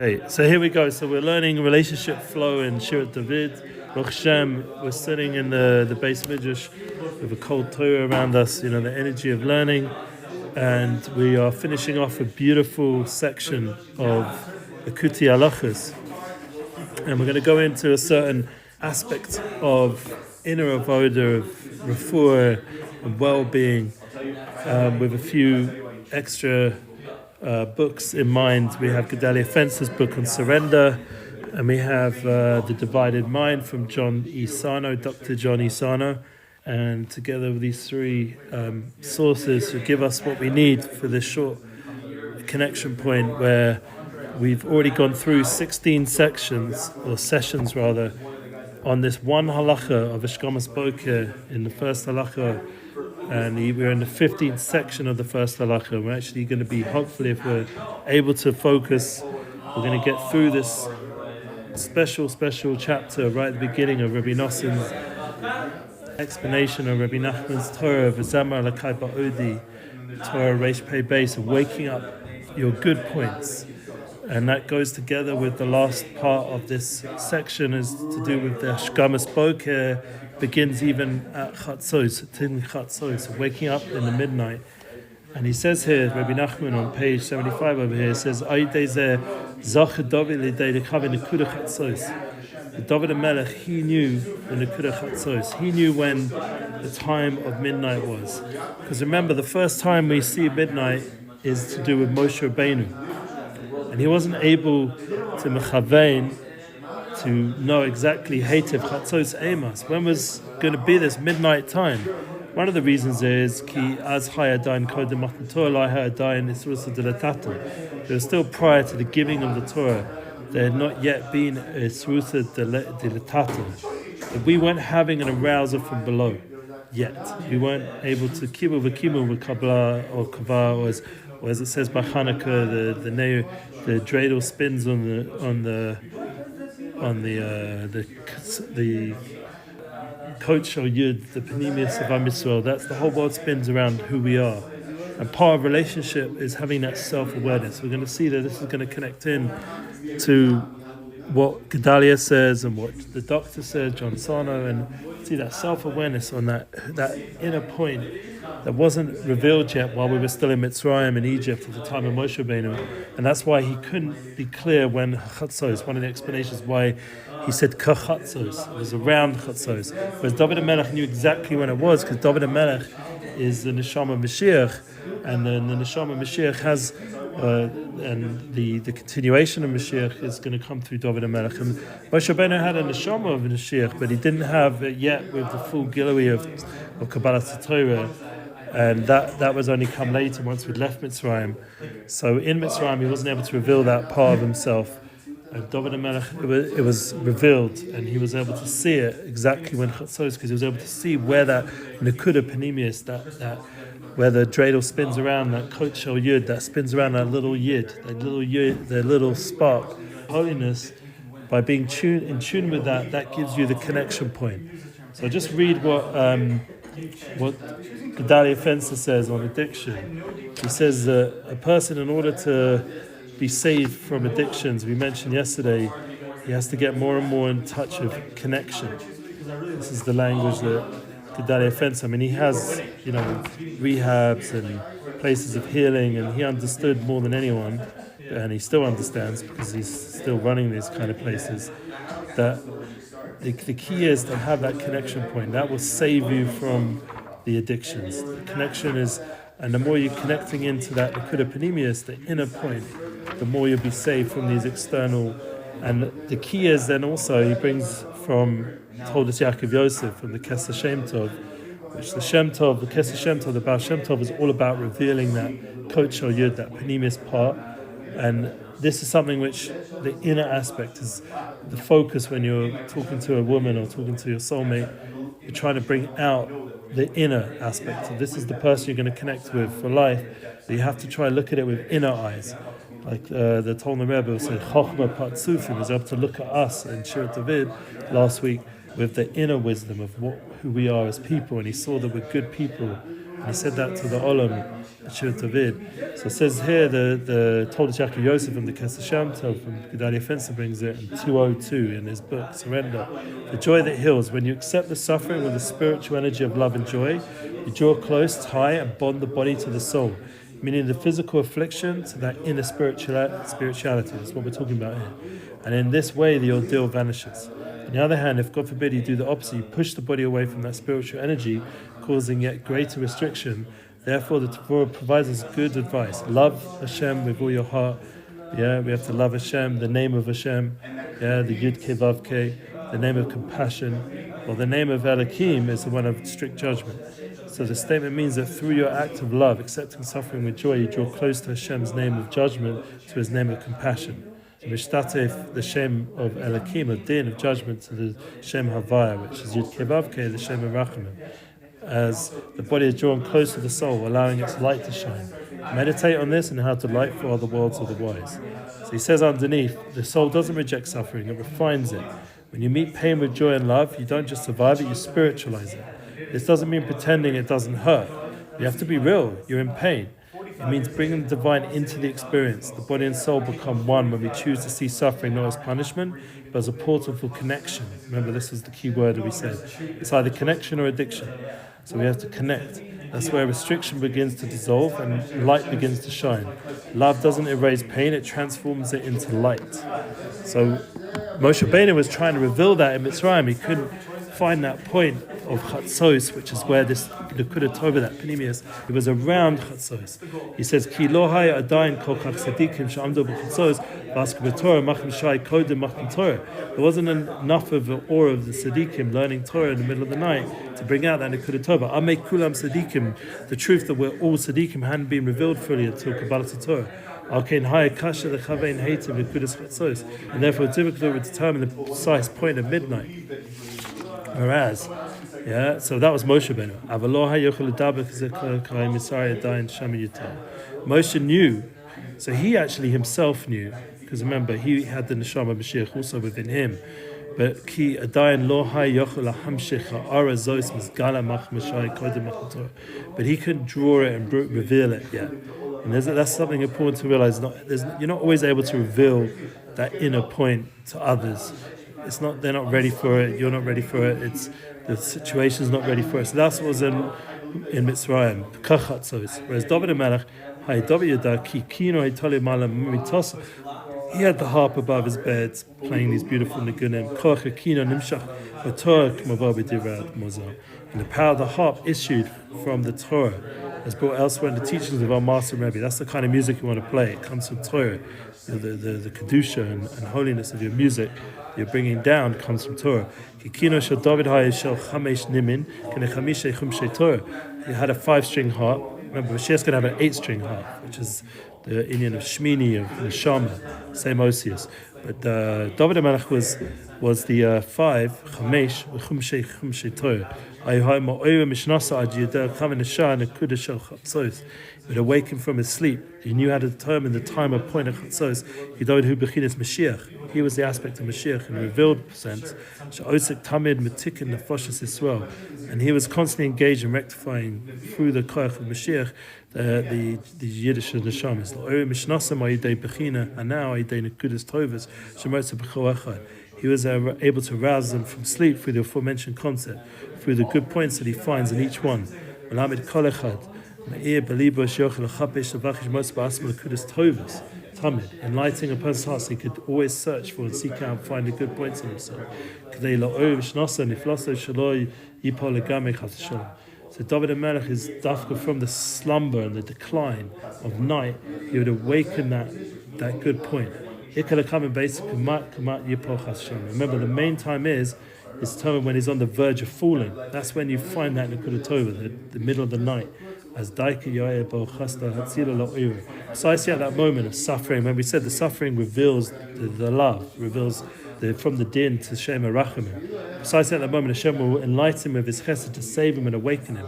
Hey, so here we go. So we're learning relationship flow in Shirat Dovid. Baruch Hashem, we're sitting in the base midrash with a cold Torah around us, the energy of learning. And we are finishing off a beautiful section of Likutei Halachos. And we're going to go into a certain aspect of inner avodah, of refuah and well-being, with a few extra books in mind. We have Gedale Fenster's book on surrender, and we have The Divided Mind from John E. Sarno, Dr. John E. Sarno, and together with these three sources to give us what we need for this short connection point where we've already gone through 16 sections, or sessions rather, on this one halacha of Eshkamas Boker in the first halacha. And we're in the 15th section of the first halacha. We're actually going to be, hopefully, if we're able to focus, we're going to get through this special chapter right at the beginning of Rabbi Noson's explanation of Rabbi Nachman's Torah, V'zamar Lakai Ba'odi, Torah Reish Pei Beis, of waking up your good points. And that goes together with the last part of this section, is to do with the Eshkamas Boker, begins even at Chatzos, waking up in the midnight. And he says here, Rabbi Nachman on page 75 over here, says, Nekudah Tovah, the Dovid Hamelech, he knew the Nekudah Chatzos. He knew when the time of midnight was. Because remember, the first time we see midnight is to do with Moshe Rabbeinu. And he wasn't able to mechavein, to know exactly Hativ Chatzos Emas, when was going to be this midnight time. One of the reasons is Ki Az Hayadain Kodem Matan Torah Lai Hayadain Isrusa Dilatata. They were still prior to the giving of the Torah. There had not yet been Isrusa Dilatata. We weren't having an arousal from below yet. We weren't able to kibbutz v'kibbutz with Kabbalah or Kavah, or as it says by Hanukkah, the dreidel spins on the coach or yud, the panemius of Yisrael. That's the whole world spins around who we are. And part of relationship is having that self-awareness. We're going to see that this is going to connect in to what Gedale says and what the doctor says, John Sarno, and see that self-awareness on that inner point that wasn't revealed yet while we were still in Mitzrayim in Egypt at the time of Moshe Rabbeinu. And that's why he couldn't be clear when Chatzos, one of the explanations why he said Chatzos, it was around Chatzos. Whereas Dovid Hamelech knew exactly when it was, because Dovid Hamelech is the Neshama Mashiach, and then the Neshama Mashiach has, and the continuation of Mashiach is going to come through Dovid Hamelech. And Moshe Rabbeinu had a Neshama of Mashiach, but he didn't have it yet with the full gilui of Kabbalah Torah. And that was only come later once we'd left Mitzrayim. So in Mitzrayim he wasn't able to reveal that part of himself. And Dovid Hamelech, it was revealed, and he was able to see it exactly when Chatzos, because he was able to see where that Nekudah Panemius, that where the dreidel spins around, that Kot Shel Yud, that spins around that little yid, the little spark, holiness. By being in tune with that gives you the connection point. So just read what Gedale Fenster says on addiction. He says that a person, in order to be saved from addictions, we mentioned yesterday, he has to get more and more in touch with connection. This is the language that Gedale Fenster, he has, rehabs and places of healing, and he understood more than anyone, and he still understands because he's still running these kind of places, that the key is to have that connection point. That will save you from the addictions. The connection is, and the more you're connecting into that Nekudah Panemius, the inner point, the more you'll be saved from these external. And the key is then also, he brings from Toldos Yaakov Yosef, from the Keter Shem Tov, which the Keter Shem Tov, the Baal Shem Tov is all about revealing that Kot Shel Yud, that Panemius part. And this is something which the inner aspect is the focus when you're talking to a woman or talking to your soulmate. You're trying to bring out the inner aspect. So this is the person you're going to connect with for life. So you have to try and look at it with inner eyes. Like the Toldos Rebbe said, Chochma Patzufim was able to look at us in Shirat Dovid last week with the inner wisdom of who we are as people. And he saw that we're good people And he said that to the Olam, Shir Dovid. So it says here, the Toldos Yaakov Yosef from the Keter Shem Tov from Gedale Fenster brings it in 202 in his book, Surrender. The joy that heals. When you accept the suffering with the spiritual energy of love and joy, you draw close, tie, and bond the body to the soul, meaning the physical affliction to that inner spirituality. That's what we're talking about here. And in this way, the ordeal vanishes. On the other hand, if God forbid you do the opposite, you push the body away from that spiritual energy, causing yet greater restriction. Therefore, the Torah provides us good advice. Love Hashem with all your heart. Yeah, we have to love Hashem, the name of Hashem. Yeah, the Yud-Kei Vav-Kei, the name of compassion. Well, the name of Elohim is the one of strict judgment. So the statement means that through your act of love, accepting suffering with joy, you draw close to Hashem's name of judgment, to His name of compassion. Mishtatef, the Shem of Elohim, a din of judgment, to the Shem Havaya, which is Yud-Kei Vav-Kei, the Shem of Rachamim. As the body is drawn close to the soul, allowing its light to shine. Meditate on this and how to light for all the worlds of the wise. So he says underneath, the soul doesn't reject suffering, it refines it. When you meet pain with joy and love, you don't just survive it, you spiritualize it. This doesn't mean pretending it doesn't hurt. You have to be real, you're in pain. It means bringing the divine into the experience. The body and soul become one when we choose to see suffering not as punishment, but as a portal for connection. Remember, this is the key word that we said. It's either connection or addiction. So we have to connect. That's where restriction begins to dissolve and light begins to shine. Love doesn't erase pain, it transforms it into light. So Moshe Rabbeinu was trying to reveal that in Mitzrayim. He couldn't find that point of Chatzos, which is where this Nekudah Tovah, that Pnimius, it was around Chatzos. He says, Ki lo haya adayin kol kach tzadikim she'amdu b'chatzos v'asku b'torah machim shai kodem machim Torah. There wasn't enough of the aura of the tzadikim learning Torah in the middle of the night to bring out that Nekudah Tovah. Amei kulam tzadikim, the truth that we're all tzadikim hadn't been revealed fully until Kabbalah Torah. And therefore it's difficult to determine the precise point of midnight. Whereas, so that was Moshe Rabbeinu. Moshe knew, so he actually himself knew, because remember, he had the Neshama Mashiach also within him. But but he couldn't draw it and reveal it yet. And that's something important to realize. You're not always able to reveal that inner point to others. They're not ready for it. You're not ready for it. The situation's not ready for it. So that's what was in Mitzrayim. Whereas Dovid he had the harp above his bed, playing these beautiful niggunei. And the power of the harp issued from the Torah, as brought elsewhere in the teachings of our Master Rebbe. That's the kind of music you want to play. It comes from Torah. The kedusha and holiness of your music you're bringing down comes from Torah. You had a 5-string harp. Remember, Mashiach's going to have an 8-string harp, which is the Indian of Shmini, of Neshama, same Osius. But Dovid HaMelech was the 5, Chamesh, Chumshei Torah. He would awaken from his sleep. He knew how to determine the time of point of Chatzos. He was the aspect of Mashiach in a revealed sense. And he was constantly engaged in rectifying through the koach of Mashiach the Yiddish neshamas. And now Nekudah Tovah. He was able to rouse them from sleep through the aforementioned concept, through the good points that he finds in each one. Enlightening a person's heart so he could always search for and seek out and find the good points in himself. So Dovid HaMelech is dafka from the slumber and the decline of night. He would awaken that good point. Remember, the main time is determined when he's on the verge of falling. That's when you find that Nekudah Tovah, the middle of the night. As precisely at that moment of suffering, when we said the suffering reveals the love, reveals from the din to Shem Rachamim. Precisely at that moment, Hashem will enlighten him with his chesed to save him and awaken him.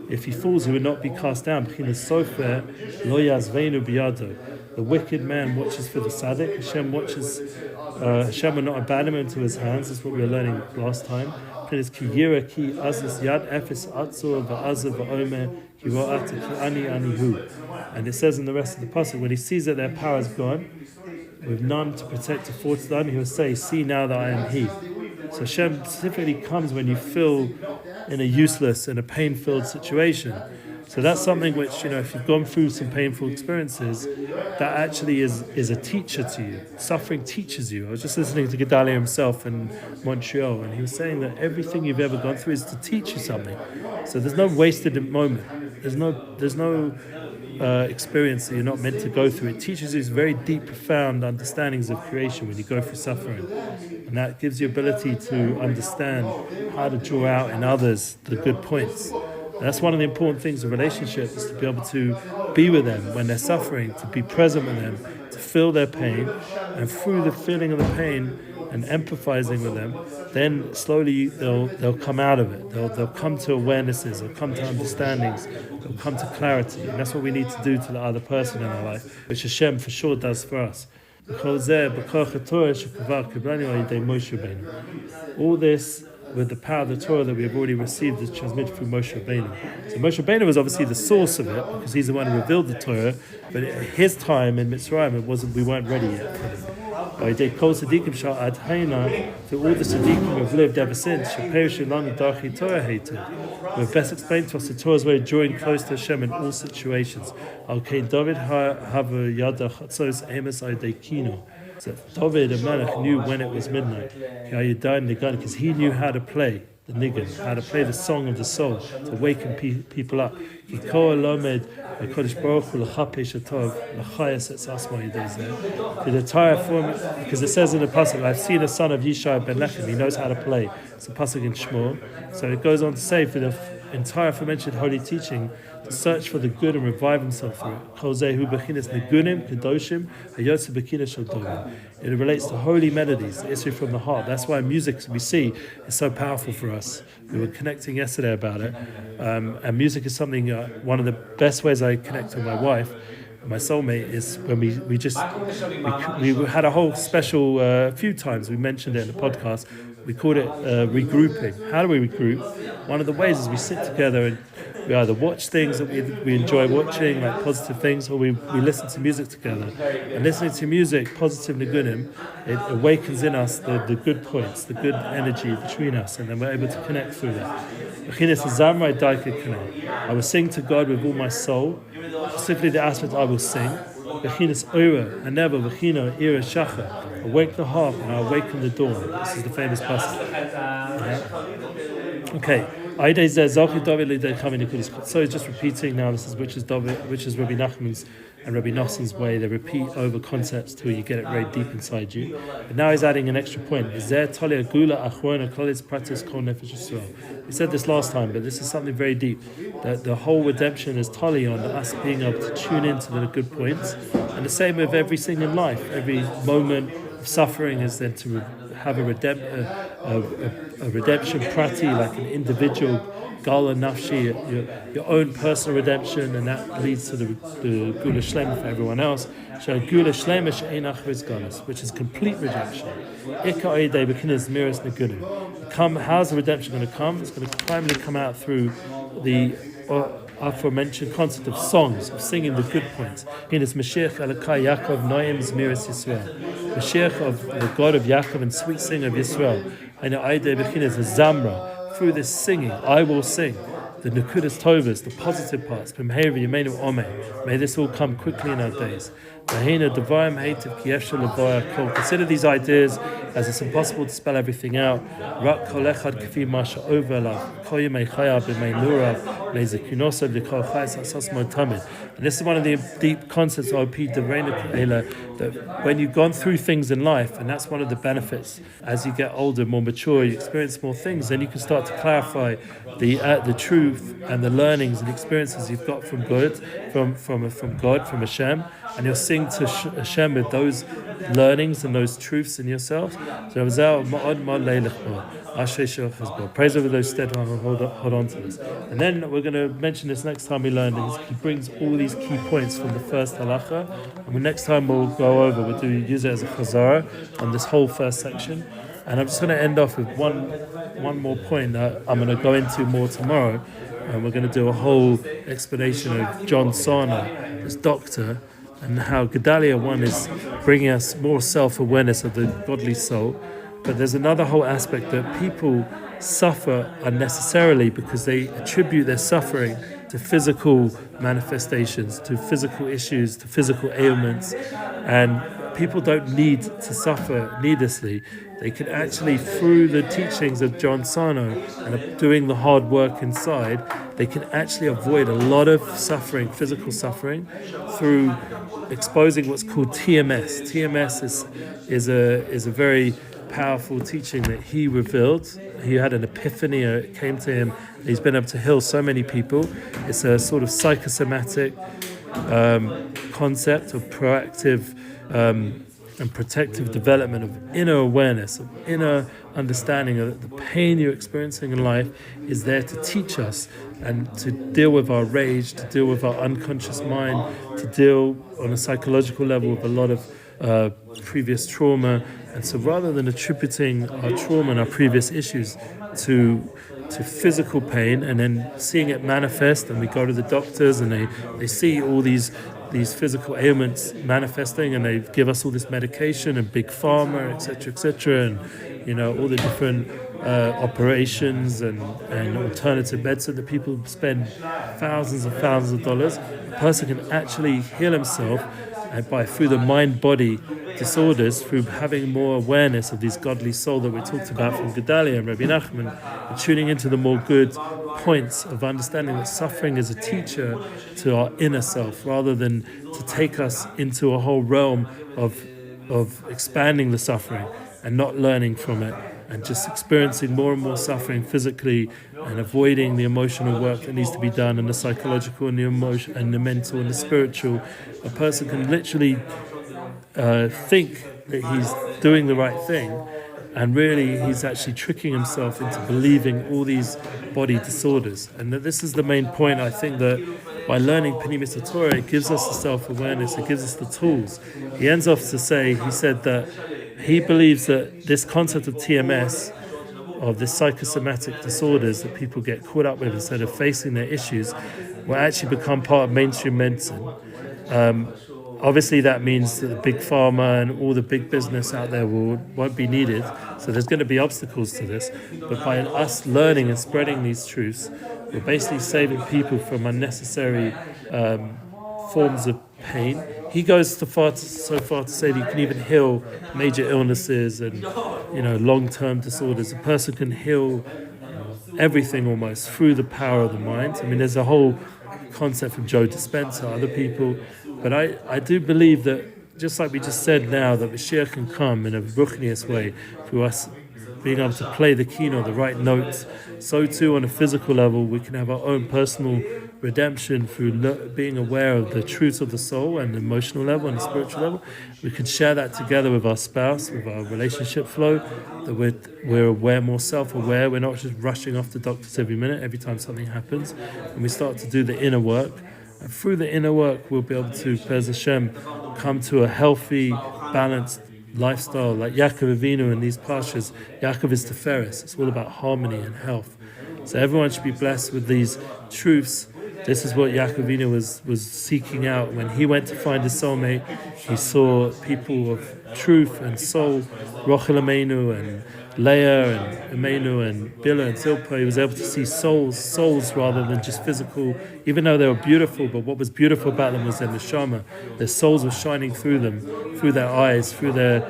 If he falls, he will not be cast down. The wicked man watches for the tzaddik. Hashem will not abandon him into his hands. That's what we were learning last time. b'chinas ki yira ki azis yad efes atzor va'azav va'omer ki ro'ata ki ani hu. And it says in the rest of the pasuk, when he sees that their power is gone, with none to protect or force them, he will say, see now that I am he. So Hashem specifically comes when you feel in a useless and a pain-filled situation. So that's something which, if you've gone through some painful experiences, that actually is a teacher to you. Suffering teaches you. I was just listening to Gedale himself in Montreal, and he was saying that everything you've ever gone through is to teach you something. So there's no wasted moment. There's no experience that you're not meant to go through. It teaches you these very deep, profound understandings of creation when you go through suffering. And that gives you ability to understand how to draw out in others the good points. And that's one of the important things of relationships, is to be able to be with them when they're suffering, to be present with them, to feel their pain, and through the feeling of the pain and empathizing with them, then slowly they'll come out of it. They'll come to awarenesses, they'll come to understandings, they'll come to clarity. And that's what we need to do to the other person in our life, which Hashem for sure does for us. All this with the power of the Torah that we have already received is transmitted through Moshe Rabbeinu. So Moshe Rabbeinu was obviously the source of it, because he's the one who revealed the Torah, but at his time in Mitzrayim, we weren't ready yet for it. Through all the Siddiqim who have lived ever since, we've best explained to us the Torah's way of drawing close to Hashem in all situations. Dovid So Dovid, the Melech, knew when it was midnight, because he knew how to play the niggun, how to play the song of the soul, to waken people up. Because it says in the pasuk, I've seen a son of Yisrael ben Lechem, he knows how to play. It's a pasuk in Shmuel. So it goes on to say, for the entire aforementioned holy teaching, to search for the good and revive himself through it. It relates to holy melodies, the issue from the heart. That's why music, we see, is so powerful for us. We were connecting yesterday about it. And music is something, one of the best ways I connect with my wife, my soulmate, is when we had a whole special, few times we mentioned it in the podcast. We called it regrouping. How do we regroup? One of the ways is we sit together and we either watch things that we enjoy watching, like positive things, or we listen to music together. And listening to music, positive niggunim, it awakens in us the good points, the good energy between us, and then we're able to connect through that. I will sing to God with all my soul, specifically the aspect I will sing. Awake the heart and I awaken the dawn. This is the famous passage. Okay. So he's just repeating now. This is which is Rabbi Nachman's and Rabbi Noson's way. They repeat over concepts till you get it very deep inside you. But now he's adding an extra point. We said this last time, but this is something very deep. That the whole redemption is tali on us being able to tune into the good points. And the same with everything in life. Every moment of suffering is then to have a redemption prati, like an individual gala nafshi, your own personal redemption, and that leads to the gula shlema for everyone else. Gula shlema she'enach v'izgalos, which is complete redemption. How's the redemption going to come? It's going to primarily come out through the aforementioned concept of songs, of singing the good points. Here is Mashiach Elokai Yaakov Noem Zmiris Yisrael. Mashiach of the God of Yaakov and sweet singer of Yisrael. And Aidei Bechinas, the Zamra. Through this singing, I will sing the Nekudah Tovah, the positive parts. May this all come quickly in our days. Consider these ideas as it's impossible to spell everything out. And this is one of the deep concepts of that when you've gone through things in life, and that's one of the benefits, as you get older, more mature, you experience more things, then you can start to clarify the truth and the learnings and experiences you've got from God, from God, from Hashem, and you'll sing to Hashem with those learnings and those truths in yourself. So praise over those steadfast, hold on to this. And then we're going to mention this next time we learn. He brings all these key points from the first halacha, and next time we'll go over, use it as a chazara on this whole first section. And I'm just going to end off with one more point that I'm going to go into more tomorrow. And we're going to do a whole explanation of John Sarno, this doctor, and how Gedale 1 is bringing us more self-awareness of the godly soul. But there's another whole aspect that people suffer unnecessarily because they attribute their suffering to physical manifestations, to physical issues, to physical ailments. And people don't need to suffer needlessly. They can actually, through the teachings of John Sarno and of doing the hard work inside, they can actually avoid a lot of suffering, physical suffering, through exposing what's called TMS. TMS is a very powerful teaching that he revealed. He had an epiphany, it came to him. He's been able to heal so many people. It's a sort of psychosomatic concept of proactive and protective development of inner awareness, of inner understanding of the pain you're experiencing in life is there to teach us and to deal with our rage, to deal with our unconscious mind, to deal on a psychological level with a lot of previous trauma. And so rather than attributing our trauma and our previous issues to physical pain and then seeing it manifest, and we go to the doctors and they see all these physical ailments manifesting, and they give us all this medication and big pharma, etc., and all the different operations and alternative medicine that people spend thousands of dollars. A person can actually heal himself through the mind-body disorders, through having more awareness of these godly soul that we talked about from Gedale and Rabbi Nachman, and tuning into the more good points of understanding that suffering is a teacher to our inner self, rather than to take us into a whole realm of expanding the suffering and not learning from it, and just experiencing more and more suffering physically and avoiding the emotional work that needs to be done, and the psychological and the emotion and the mental and the spiritual. A person can literally think that he's doing the right thing, and really he's actually tricking himself into believing all these body disorders. And that this is the main point. I think that by learning Pnimis Torah, it gives us the self-awareness, it gives us the tools. He ends off to say, he said that he believes that this concept of TMS, of the psychosomatic disorders that people get caught up with instead of facing their issues, will actually become part of mainstream medicine. Obviously, that means that the big pharma and all the big business out there won't be needed. So there's going to be obstacles to this. But by us learning and spreading these truths, we're basically saving people from unnecessary forms of pain. He goes so far to say that you can even heal major illnesses and long-term disorders. A person can heal everything almost through the power of the mind. I mean, there's a whole concept from Joe Dispenza, other people. But I do believe that, just like we just said now, that Mashiach can come in a ruchnius way through us being able to play the keynote, the right notes. So too on a physical level, we can have our own personal redemption through being aware of the truth of the soul and the emotional level and the spiritual level. We can share that together with our spouse, with our relationship flow, that we're aware, more self-aware. We're not just rushing off to doctors every minute, every time something happens. And we start to do the inner work. And through the inner work, we'll be able to, Be'ez Hashem, come to a healthy, balanced lifestyle. Like Yaakov Avinu in these pastures, Yaakov is Tiferes. It's all about harmony and health. So everyone should be blessed with these truths. This is what Yaakov Avinu was seeking out. When he went to find his soulmate, he saw people of truth and soul, Rochel Ameinu and Leah and Ameinu and Bila and Zilpah. He was able to see souls rather than just physical, even though they were beautiful, but what was beautiful about them was their neshama. Their souls were shining through them, through their eyes, through their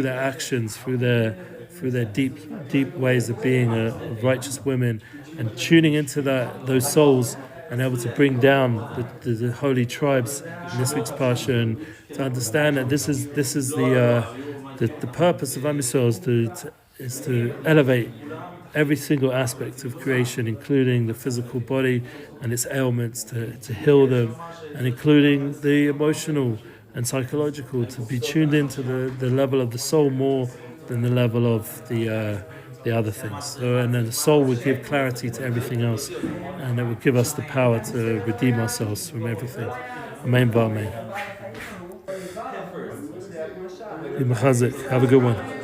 actions, through their deep ways of being righteous women, and tuning into those souls and able to bring down the holy tribes in this week's parsha, and to understand that this is the purpose of Am Yisrael is to elevate every single aspect of creation, including the physical body and its ailments, to heal them, and including the emotional and psychological, to be tuned into the level of the soul more than the level of the other things. So, and then the soul would give clarity to everything else, and it would give us the power to redeem ourselves from everything. Amen. Amen. Have a good one.